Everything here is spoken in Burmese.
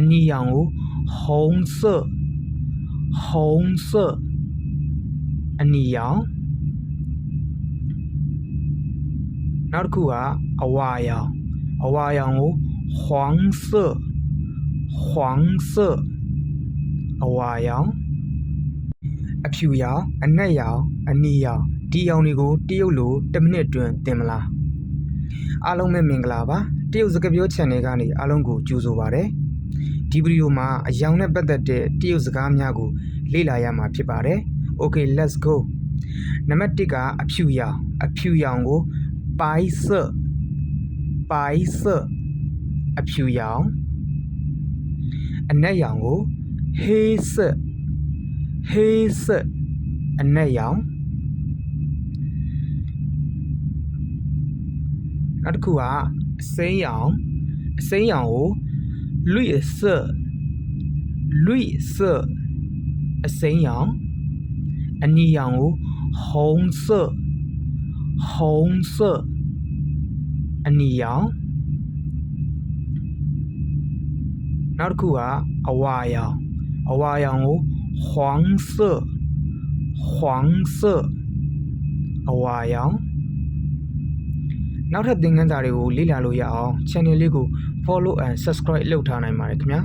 အနီရောင်ကို红色အနီရောင်နောက်တစ်ခုကအဝါရောင်ကို黄色အဝါရောင်အဖြူရောင်အနက်ရောင်အနီရောင်ဒီရောင်တွေကိုတရုတ်လို1မိနစ်အတွင်းသင်မလားအားလုံးပဲမင်္ဂလာပါတရုတ်စကားပြော channel ကနေအားလုံးကိုကြိုဆိုပါရစေဒီဗီဒီယိုမှာအရောင်နဲ့ပတ်သက်တဲ့တရုတ်စကားများကိုလေ့လာရမှာဖြစ်ပါတယ် Okay let's go နံပါတ်1ကအဖြူရောင်ကို白色အဖြူရောင်အနက်ရောင်ကို黑色အနက်ရောင်နောက်တစ်ခုကအစိမ်းရောင်ကို绿色အစိမ်းရောင်အနီရောင်ကို红色အနီရောင်နောက်တစ်ခုကအဝါရောင်ကို黄色အဝါရောင်နောက်ထပ်သင်ခန်းစာတွေကိုလေ့လာလို့ရအောင် channel လေးကို follow and subscribe လုပ်ထားနိုင်ပါတယ်ခင်ဗျာ